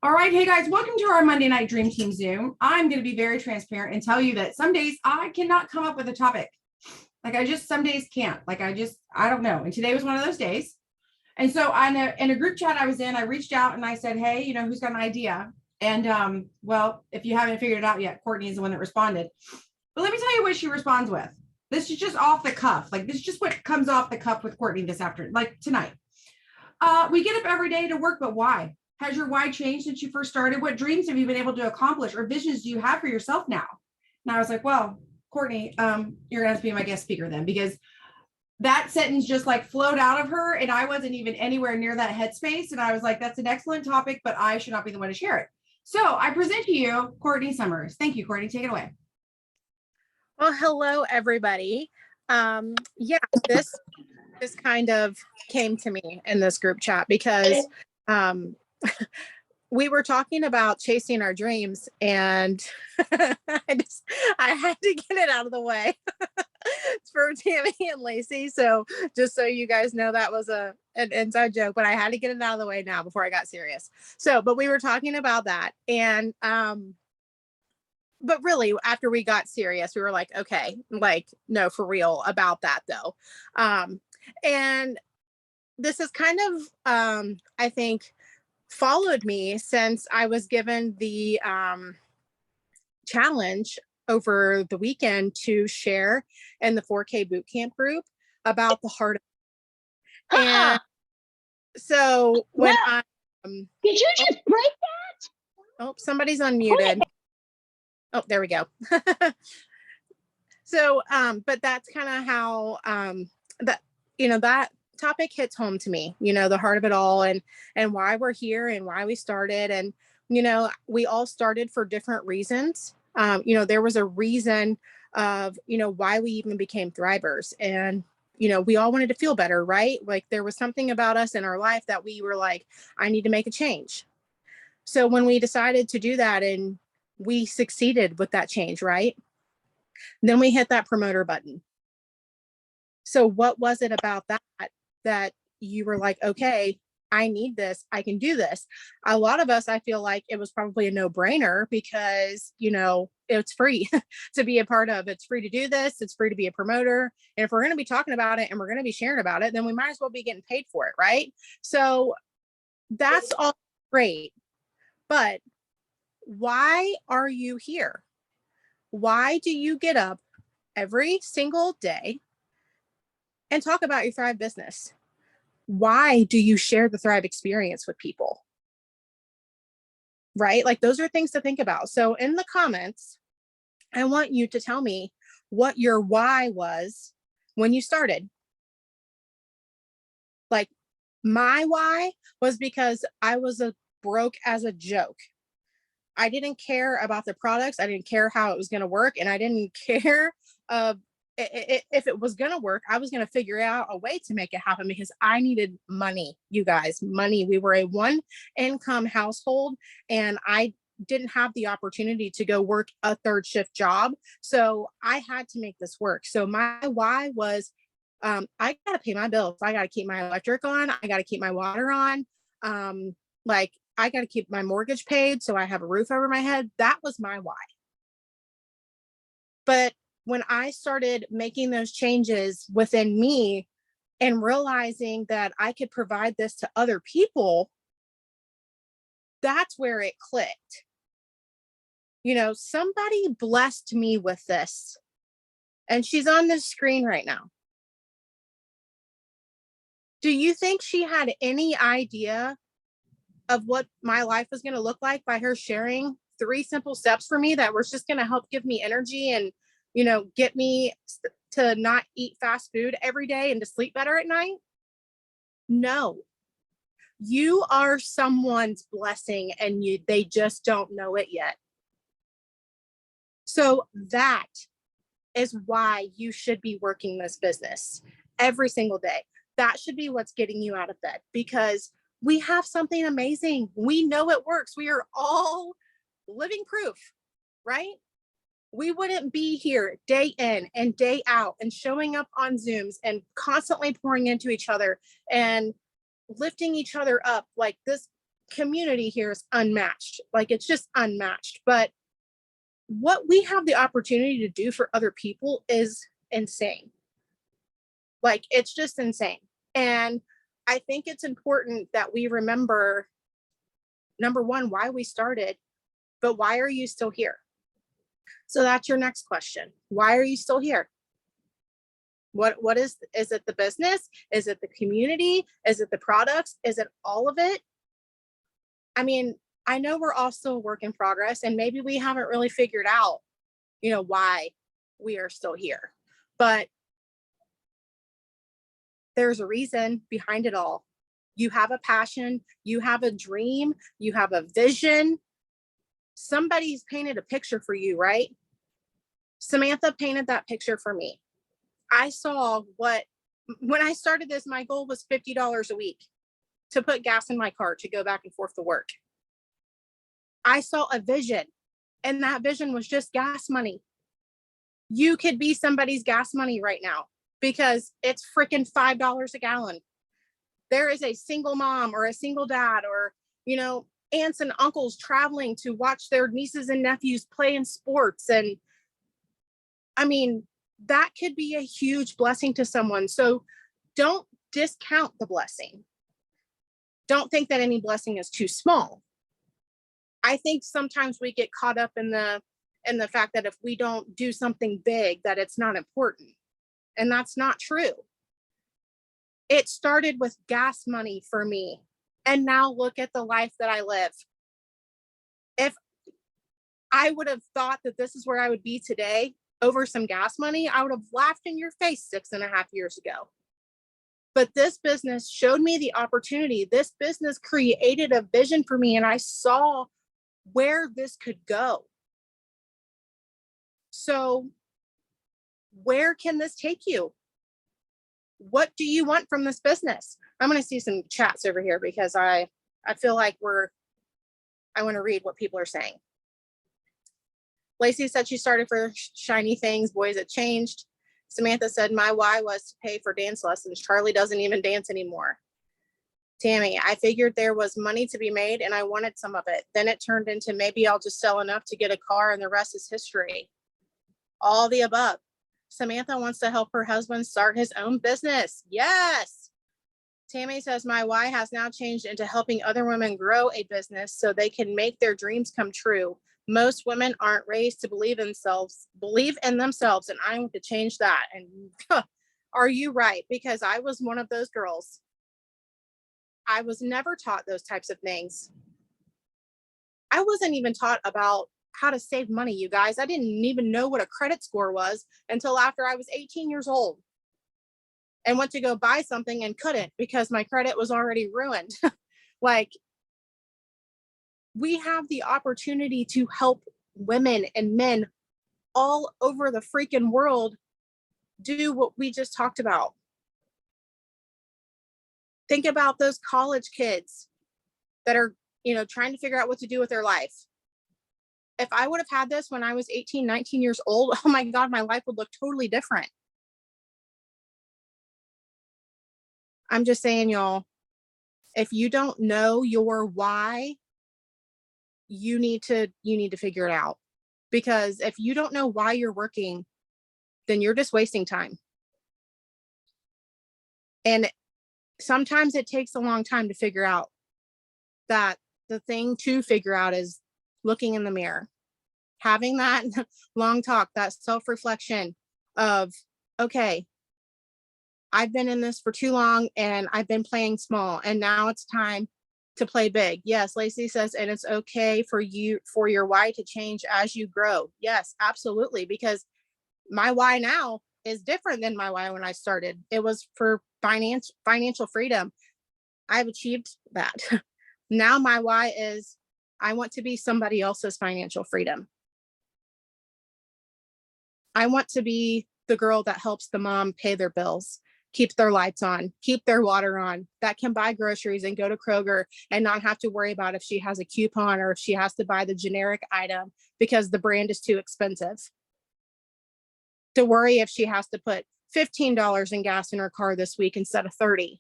All right, hey guys, welcome to our Monday Night Dream Team Zoom. I'm going to be very transparent and tell you that some days I cannot come up with a topic. Some days can't. I don't know. And today was one of those days. And so in a group chat I was in, I reached out and I said, hey, who's got an idea? And well, if you haven't figured it out yet, Courtney is the one that responded. But let me tell you what she responds with. This is just off the cuff. This is just what comes off the cuff with Courtney this afternoon, tonight. We get up every day to work, but why? Has your why changed since you first started? What dreams have you been able to accomplish or visions do you have for yourself now? And I was like, well, Courtney, you're gonna have to be my guest speaker then, because that sentence just flowed out of her and I wasn't even anywhere near that headspace. And I was like, that's an excellent topic, but I should not be the one to share it. So I present to you Courtney Summers. Thank you, Courtney. Take it away. Well, hello, everybody. This kind of came to me in this group chat because we were talking about chasing our dreams, and I had to get it out of the way for Tammy and Lacey. So just so you guys know, that was an inside joke, but I had to get it out of the way now before I got serious. But we were talking about that, and but really, after we got serious, we were like, okay, no, for real about that though. And this is kind of, I think, followed me since I was given the challenge over the weekend to share in the 4K bootcamp group about the heart. And so when did you just break that? Oh, somebody's unmuted. Oh, there we go. So, but that's kind of how that topic hits home to me, the heart of it all, and why we're here and why we started. And, we all started for different reasons. There was a reason of, why we even became Thrivers. And, we all wanted to feel better, right? There was something about us in our life that we were like, I need to make a change. So when we decided to do that, and we succeeded with that change, right? Then we hit that promoter button. So what was it about that you were like, okay, I need this, I can do this? A lot of us, I feel like it was probably a no-brainer because, it's free to be a part of. It's free to do this. It's free to be a promoter. And if we're going to be talking about it and we're going to be sharing about it, then we might as well be getting paid for it, right? So that's all great. But why are you here? Why do you get up every single day and talk about your Thrive business? Why do you share the Thrive experience with people? Right? Those are things to think about. So in the comments, I want you to tell me what your why was when you started. My why was because I was broke as a joke. I didn't care about the products. I didn't care how it was going to work. And I didn't care if it was going to work. I was going to figure out a way to make it happen because I needed money, you guys, money. We were a one income household and I didn't have the opportunity to go work a third shift job. So I had to make this work. So my why was, I got to pay my bills. I got to keep my electric on. I got to keep my water on. I got to keep my mortgage paid so I have a roof over my head. That was my why. But when I started making those changes within me and realizing that I could provide this to other people, that's where it clicked. Somebody blessed me with this, and she's on the screen right now. Do you think she had any idea of what my life was going to look like by her sharing 3 simple steps for me that was just going to help give me energy and, get me to not eat fast food every day and to sleep better at night? No. You are someone's blessing and they just don't know it yet. So that is why you should be working this business every single day. That should be what's getting you out of bed, because we have something amazing. We know it works. We are all living proof, right? We wouldn't be here day in and day out and showing up on Zooms and constantly pouring into each other and lifting each other up like this community here is unmatched. Like, it's just unmatched. But what we have the opportunity to do for other people is insane. Like, it's just insane. And I think it's important that we remember, number one, why we started, but why are you still here? So that's your next question. Why are you still here? What is it the business? Is it the community? Is it the products? Is it all of it? I mean, I know we're all still a work in progress, and maybe we haven't really figured out, why we are still here. But there's a reason behind it all. You have a passion, you have a dream, you have a vision. Somebody's painted a picture for you, right? Samantha painted that picture for me. I saw when I started this, my goal was $50 a week to put gas in my car to go back and forth to work. I saw a vision, and that vision was just gas money. You could be somebody's gas money right now because it's freaking $5 a gallon. There is a single mom or a single dad or, aunts and uncles traveling to watch their nieces and nephews play in sports. And I mean, that could be a huge blessing to someone. So don't discount the blessing. Don't think that any blessing is too small. I think sometimes we get caught up in the fact that if we don't do something big, that it's not important. And that's not true. It started with gas money for me. And now look at the life that I live. If I would have thought that this is where I would be today over some gas money, I would have laughed in your face 6.5 years ago. But this business showed me the opportunity. This business created a vision for me, and I saw where this could go. So where can this take you? What do you want from this business? I'm going to see some chats over here because I feel like I want to read what people are saying. Lacey said she started for shiny things. Boys, it changed. Samantha said, my why was to pay for dance lessons. Charlie doesn't even dance anymore. Tammy, I figured there was money to be made and I wanted some of it. Then it turned into maybe I'll just sell enough to get a car and the rest is history. All the above. Samantha wants to help her husband start his own business. Yes. Tammy says, my why has now changed into helping other women grow a business so they can make their dreams come true. Most women aren't raised to believe in themselves, and I want to change that. And are you right? Because I was one of those girls. I was never taught those types of things. I wasn't even taught about how to save money, you guys. I didn't even know what a credit score was until after I was 18 years old and went to go buy something and couldn't because my credit was already ruined. Like, we have the opportunity to help women and men all over the freaking world do what we just talked about. Think about those college kids that are, trying to figure out what to do with their life. If I would have had this when I was 18, 19 years old, oh my God, my life would look totally different. I'm just saying, y'all, if you don't know your why, you need to figure it out. Because if you don't know why you're working, then you're just wasting time. And sometimes it takes a long time to figure out that. The thing to figure out is looking in the mirror, having that long talk, that self-reflection of, okay, I've been in this for too long and I've been playing small and now it's time to play big. Yes, Lacey says, and it's okay for your why to change as you grow. Yes, absolutely. Because my why now is different than my why when I started. It was for financial freedom. I've achieved that. Now my why is I want to be somebody else's financial freedom. I want to be the girl that helps the mom pay their bills, keep their lights on, keep their water on, that can buy groceries and go to Kroger and not have to worry about if she has a coupon or if she has to buy the generic item because the brand is too expensive. To worry if she has to put $15 in gas in her car this week instead of $30.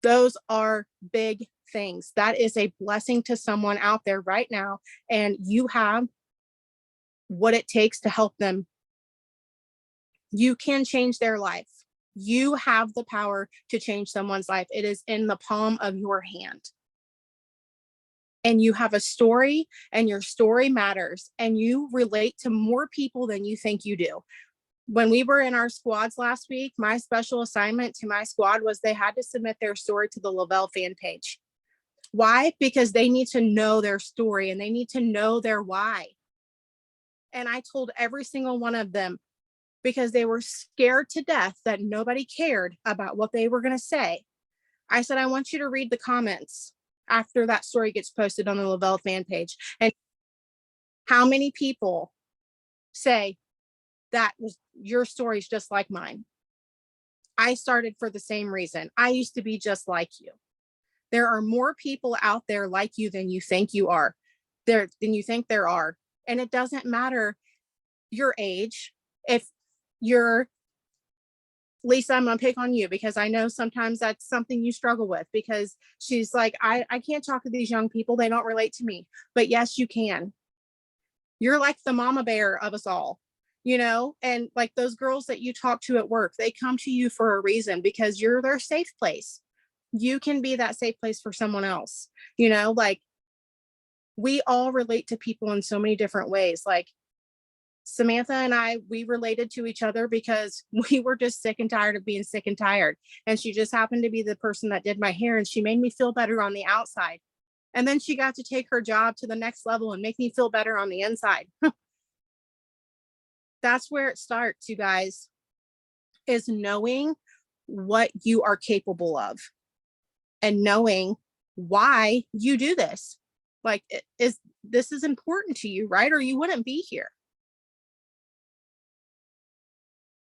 Those are big things. That is a blessing to someone out there right now. And you have what it takes to help them. You can change their life. You have the power to change someone's life. It is in the palm of your hand. And you have a story, and your story matters, and you relate to more people than you think you do. When we were in our squads last week, my special assignment to my squad was they had to submit their story to the Lavelle fan page. Why? Because they need to know their story and they need to know their why. And I told every single one of them, because they were scared to death that nobody cared about what they were going to say. I said, I want you to read the comments after that story gets posted on the Lavelle fan page. And how many people say that was your story's just like mine? I started for the same reason. I used to be just like you. There are more people out there like you than you think you are. Than you think there are. And it doesn't matter your age. If you're Lisa, I'm gonna pick on you because I know sometimes that's something you struggle with, because she's like, I can't talk to these young people. They don't relate to me. But yes, you can. You're like the mama bear of us all, and like those girls that you talk to at work, they come to you for a reason because you're their safe place. You can be that safe place for someone else, like we all relate to people in so many different ways. Like Samantha and I, we related to each other because we were just sick and tired of being sick and tired. And she just happened to be the person that did my hair, and she made me feel better on the outside. And then she got to take her job to the next level and make me feel better on the inside. That's where it starts, you guys, is knowing what you are capable of and knowing why you do this. Like, this is important to you, right? Or you wouldn't be here.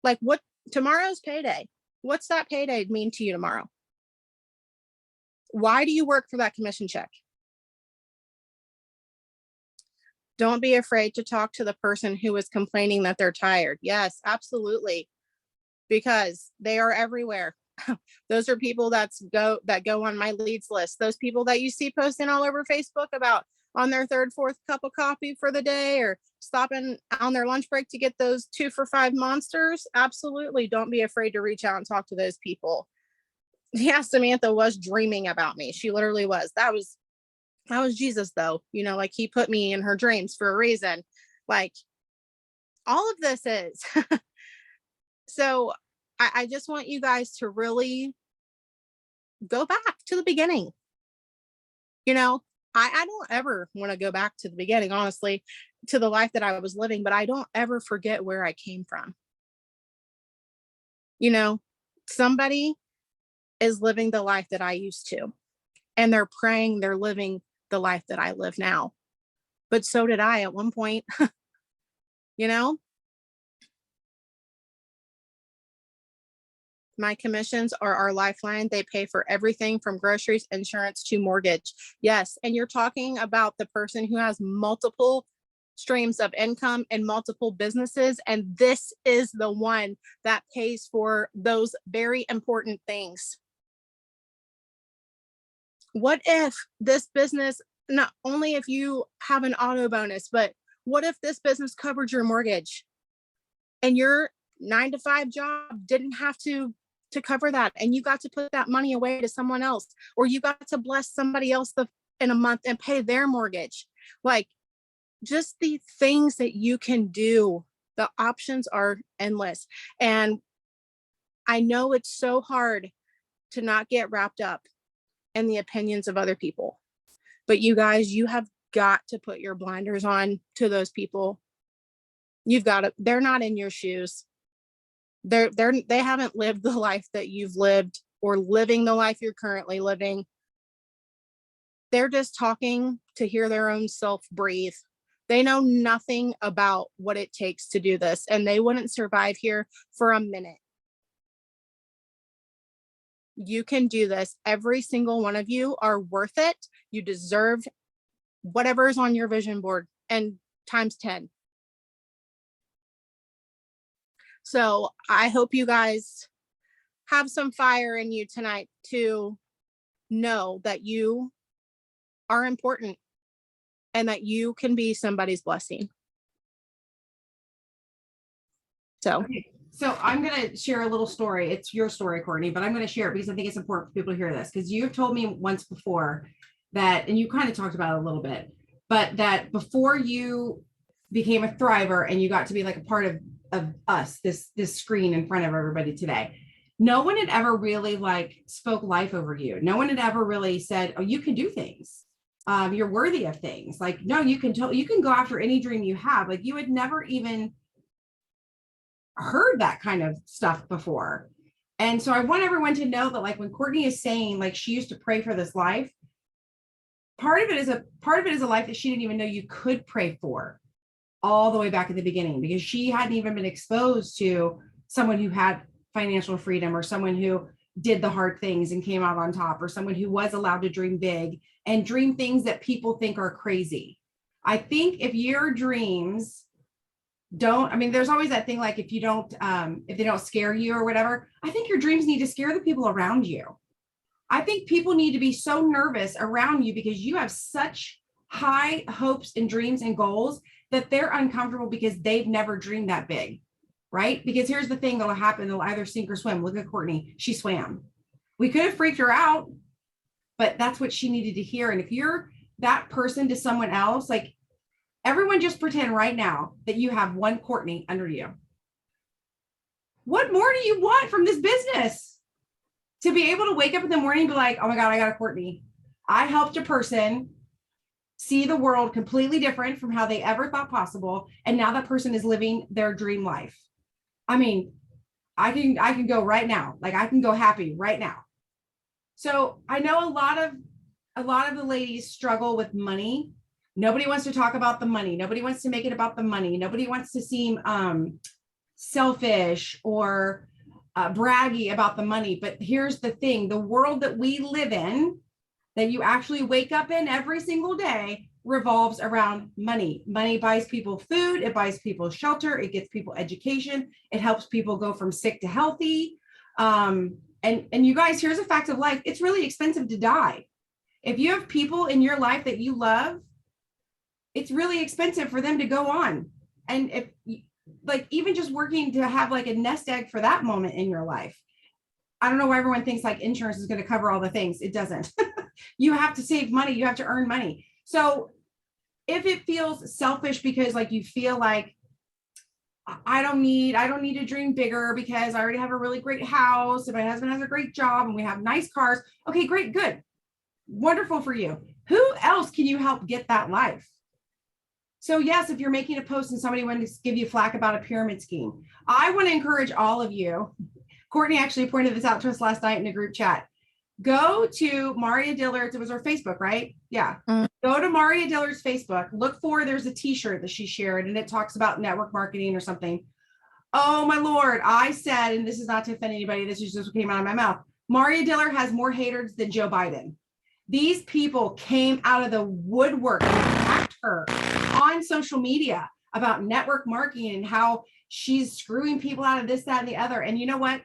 Like, what tomorrow's payday? What's that payday mean to you tomorrow? Why do you work for that commission check? Don't be afraid to talk to the person who is complaining that they're tired. Yes, absolutely. Because they are everywhere. Those are people that go on my leads list. Those people that you see posting all over Facebook about on their third, fourth cup of coffee for the day, or stopping on their lunch break to get those 2 for $5 monsters. Absolutely. Don't be afraid to reach out and talk to those people. Yeah, Samantha was dreaming about me. She literally was. That was Jesus, though. Like he put me in her dreams for a reason. Like all of this is. So I just want you guys to really go back to the beginning. I don't ever want to go back to the beginning, honestly, to the life that I was living, but I don't ever forget where I came from. Somebody is living the life that I used to, and they're praying they're living the life that I live now. But so did I at one point. My commissions are our lifeline. They pay for everything from groceries, insurance to mortgage. Yes. And you're talking about the person who has multiple streams of income and multiple businesses. And this is the one that pays for those very important things. What if this business, not only if you have an auto bonus, but what if this business covered your mortgage and your 9-to-5 job didn't have to cover that, and you got to put that money away to someone else, or you got to bless somebody else in a month and pay their mortgage? Like, just the things that you can do, the options are endless. And I know it's so hard to not get wrapped up in the opinions of other people, but you guys, you have got to put your blinders on to those people. You've got to, they're not in your shoes. They haven't lived the life that you've lived or living the life you're currently living. They're just talking to hear their own self breathe. They know nothing about what it takes to do this, and they wouldn't survive here for a minute. You can do this. Every single one of you are worth it. You deserve whatever is on your vision board, and times 10. So I hope you guys have some fire in you tonight to know that you are important and that you can be somebody's blessing. So, Okay. So I'm going to share a little story. It's your story, Courtney, but I'm going to share it because I think it's important for people to hear this, because you've told me once before that, and you kind of talked about it a little bit, but that before you became a thriver and you got to be like a part of us, this screen in front of everybody today, no one had ever really like spoke life over you. No one had ever really said, oh, you can do things. You're worthy of things. Like, no, you can go after any dream you have. Like, you had never even heard that kind of stuff before. And so I want everyone to know that, like, when Courtney is saying like she used to pray for this life, part of it is a life that she didn't even know you could pray for, all the way back at the beginning, because she hadn't even been exposed to someone who had financial freedom, or someone who did the hard things and came out on top, or someone who was allowed to dream big and dream things that people think are crazy. I think if your dreams don't, I mean, there's always that thing, like if they don't scare you or whatever, I think your dreams need to scare the people around you. I think people need to be so nervous around you because you have such high hopes and dreams and goals that they're uncomfortable because they've never dreamed that big, right? Because here's the thing that'll happen. They'll either sink or swim. Look at Courtney. She swam. We could have freaked her out, but that's what she needed to hear. And if you're that person to someone else, like, everyone just pretend right now that you have one Courtney under you. What more do you want from this business? To be able to wake up in the morning and be like, oh my God, I got a Courtney. I helped a person see the world completely different from how they ever thought possible. And now that person is living their dream life. I mean, I can go right now. Like, I can go happy right now. So I know a lot of the ladies struggle with money. Nobody wants to talk about the money. Nobody wants to make it about the money. Nobody wants to seem selfish or braggy about the money. But here's the thing, the world that we live in, that you actually wake up in every single day, revolves around money. Money buys people food, it buys people shelter, it gets people education, it helps people go from sick to healthy. And you guys, here's a fact of life. It's really expensive to die. If you have people in your life that you love, it's really expensive for them to go on. And if, like, even just working to have like a nest egg for that moment in your life, I don't know why everyone thinks like insurance is going to cover all the things. It doesn't. You have to save money. You have to earn money. So if it feels selfish because like you feel like I don't need to dream bigger because I already have a really great house and my husband has a great job and we have nice cars. Okay, great, good. Wonderful for you. Who else can you help get that life? So yes, if you're making a post and somebody wanted to give you flack about a pyramid scheme, I want to encourage all of you. Courtney actually pointed this out to us last night in a group chat. Go to Maria Dillard's. It was her Facebook, right? Yeah. Go to Maria Dillard's Facebook. Look for, there's a t-shirt that she shared and it talks about network marketing or something. Oh my Lord. I said, and this is not to offend anybody, this is just what came out of my mouth. Maria Dillard has more haters than Joe Biden. These people came out of the woodwork and attacked her on social media about network marketing and how she's screwing people out of this, that, and the other. And you know what?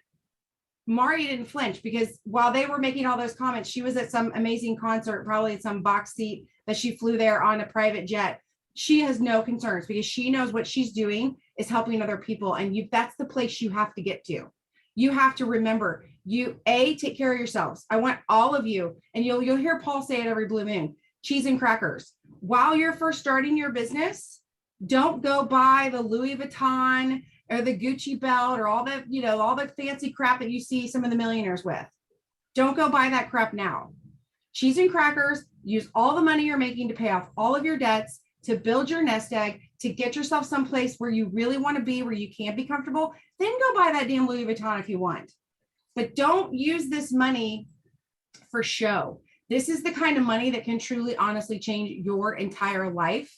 Maria didn't flinch, because while they were making all those comments, she was at some amazing concert, probably at some box seat that she flew there on a private jet. She has no concerns because she knows what she's doing is helping other people. And that's the place you have to get to. You have to remember, take care of yourselves. I want all of you, and you'll hear Paul say it every blue moon, cheese and crackers. While you're first starting your business, don't go buy the Louis Vuitton or the Gucci belt or all the fancy crap that you see some of the millionaires with. Don't go buy that crap now. Cheese and crackers, use all the money you're making to pay off all of your debts, to build your nest egg, to get yourself someplace where you really want to be, where you can't be comfortable. Then go buy that damn Louis Vuitton if you want. But don't use this money for show. This is the kind of money that can truly, honestly change your entire life,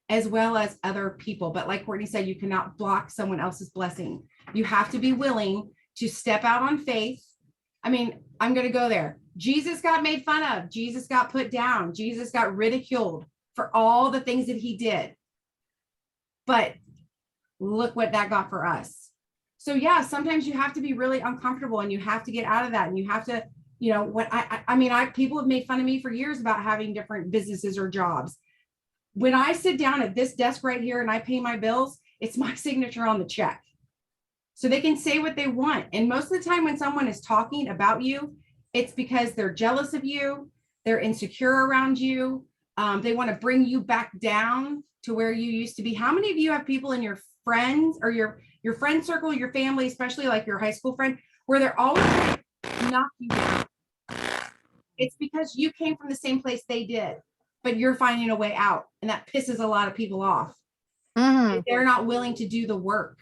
as well as other people. But like Courtney said, you cannot block someone else's blessing. You have to be willing to step out on faith. I mean, I'm going to go there. Jesus got made fun of. Jesus got put down. Jesus got ridiculed for all the things that he did. But look what that got for us. So yeah, sometimes you have to be really uncomfortable and you have to get out of that, and you have to you know, what people have made fun of me for years about having different businesses or jobs. When I sit down at this desk right here and I pay my bills, it's my signature on the check. So they can say what they want. And most of the time when someone is talking about you, it's because they're jealous of you, they're insecure around you, they want to bring you back down to where you used to be. How many of you have people in your friends or your friend circle, your family, especially like your high school friend, where they're always trying to knock you down? It's because you came from the same place they did, but you're finding a way out. And that pisses a lot of people off. They're not willing to do the work.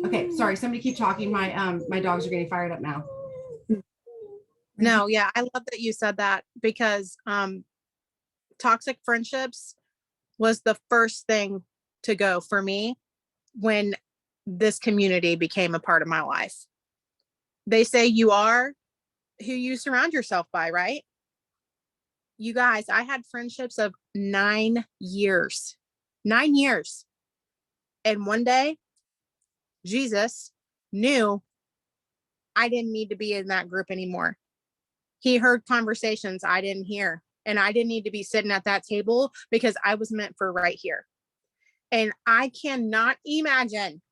Okay, sorry, somebody keep talking. My dogs are getting fired up now. No, yeah, I love that you said that, because toxic friendships was the first thing to go for me when this community became a part of my life. They say you are who you surround yourself by, right? You guys, I had friendships of 9 years. 9 years. And one day, Jesus knew I didn't need to be in that group anymore. He heard conversations I didn't hear, and I didn't need to be sitting at that table because I was meant for right here. And I cannot imagine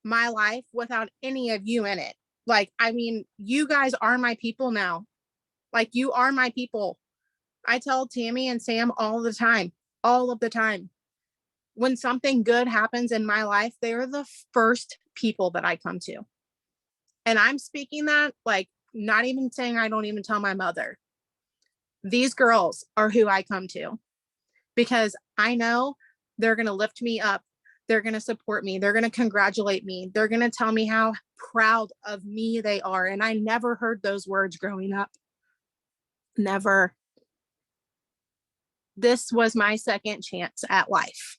my life without any of you in it. Like, I mean, you guys are my people now. Like, you are my people. I tell Tammy and Sam all of the time, when something good happens in my life, they're the first people that I come to. And I'm speaking that, like, not even saying I don't even tell my mother. These girls are who I come to, because I know they're going to lift me up. They're going to support me. They're going to congratulate me. They're going to tell me how proud of me they are. And I never heard those words growing up. Never. This was my second chance at life.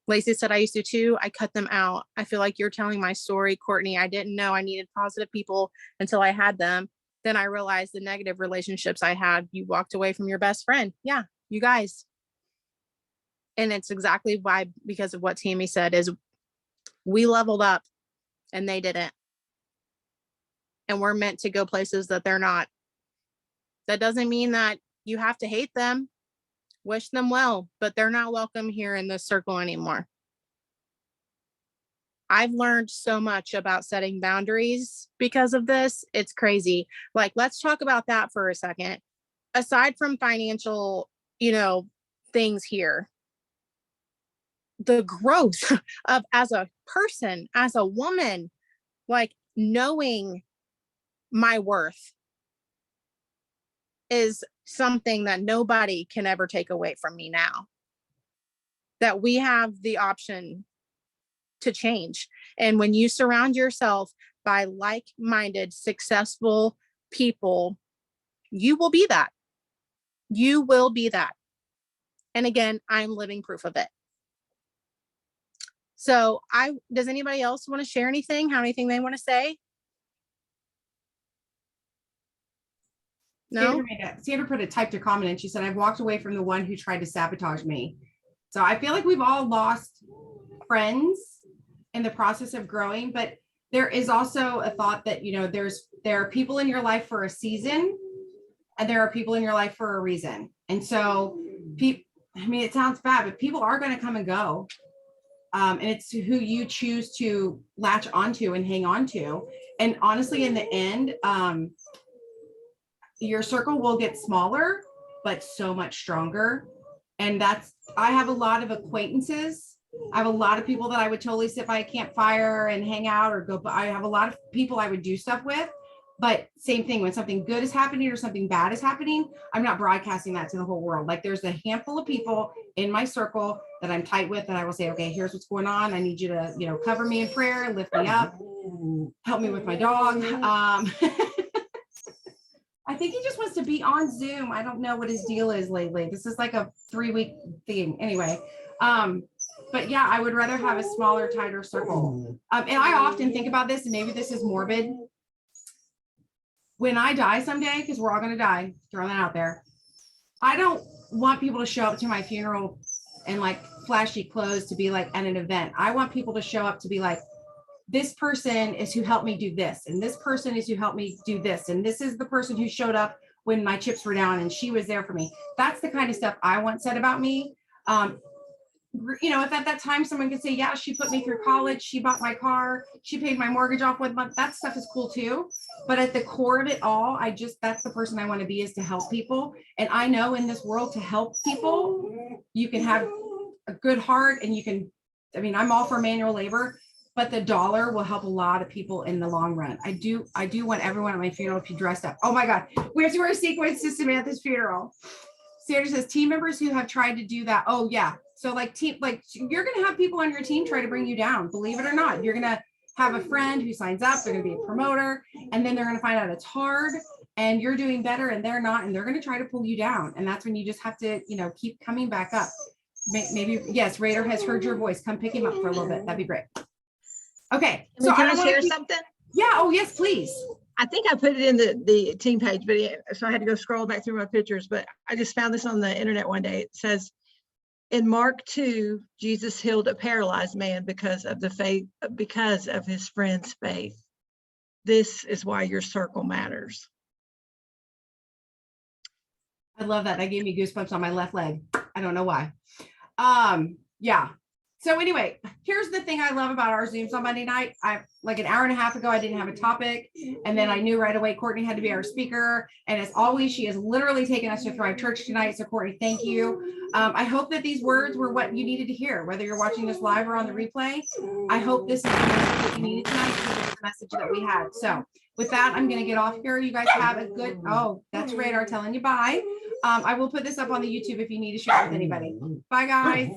Lacey said, I used to too. I cut them out. I feel like you're telling my story, Courtney. I didn't know I needed positive people until I had them. Then I realized the negative relationships I had. You walked away from your best friend. Yeah, you guys. And it's exactly why, because of what Tammy said, is we leveled up and they didn't. And we're meant to go places that they're not. That doesn't mean that you have to hate them. Wish them well, but they're not welcome here in this circle anymore. I've learned so much about setting boundaries because of this. It's crazy. Like, let's talk about that for a second. Aside from financial, things here, the growth of, as a person, as a woman, like, knowing my worth is something that nobody can ever take away from me now. That we have the option to change. And when you surround yourself by like-minded, successful people, you will be that. You will be that. And again, I'm living proof of it. So does anybody else want to share anything? Have anything they want to say? No? Sandra typed a comment and she said, I've walked away from the one who tried to sabotage me. So I feel like we've all lost friends in the process of growing, but there is also a thought that, there are people in your life for a season and there are people in your life for a reason. And so it sounds bad, but people are going to come and go. And it's who you choose to latch onto and hang on to. And honestly, in the end, your circle will get smaller, but so much stronger. And I have a lot of acquaintances. I have a lot of people that I would totally sit by a campfire and hang out or go, but I have a lot of people I would do stuff with. But same thing, when something good is happening or something bad is happening, I'm not broadcasting that to the whole world. Like, there's a handful of people in my circle that I'm tight with, and I will say, okay, here's what's going on. I need you to, cover me in prayer, lift me up, help me with my dog. I think he just wants to be on Zoom. I don't know what his deal is lately. This is like a 3-week thing. Anyway, but yeah, I would rather have a smaller, tighter circle. And I often think about this, and maybe this is morbid. When I die someday, because we're all going to die, throwing that out there, I don't want people to show up to my funeral in like flashy clothes to be like at an event. I want people to show up to be like, this person is who helped me do this, and this person is who helped me do this, and this is the person who showed up when my chips were down and she was there for me. That's the kind of stuff I want said about me. If at that time someone could say, yeah, she put me through college, she bought my car, she paid my mortgage off with month, that stuff is cool too. But at the core of it all, that's the person I want to be, is to help people. And I know in this world, to help people, you can have a good heart, and I'm all for manual labor, but the dollar will help a lot of people in the long run. I do want everyone at my funeral to be dressed up. Oh my God, we have to wear sequins to Samantha's funeral. Sandra says team members who have tried to do that. Oh yeah. So you're going to have people on your team try to bring you down. Believe it or not, you're going to have a friend who signs up. They're going to be a promoter, and then they're going to find out it's hard and you're doing better and they're not, and they're going to try to pull you down. And that's when you just have to, keep coming back up. Maybe, yes, Raider has heard your voice. Come pick him up for a little bit. That'd be great. Okay. So can I share something? Yeah. Oh yes, please. I think I put it in the team page, so I had to go scroll back through my pictures, but I just found this on the internet one day. It says, in Mark 2, Jesus healed a paralyzed man because of his friend's faith. This is why your circle matters. I love that. That gave me goosebumps on my left leg. I don't know why. Yeah. So anyway, here's the thing I love about our Zooms on Monday night. Like an hour and a half ago, I didn't have a topic. And then I knew right away Courtney had to be our speaker. And as always, she has literally taken us to Thrive Church tonight. So Courtney, thank you. I hope that these words were what you needed to hear, whether you're watching this live or on the replay. I hope this is the message that you needed tonight, because it's the message that we had. So with that, I'm going to get off here. You guys have a good, that's Radar telling you bye. I will put this up on the YouTube if you need to share it with anybody. Bye, guys.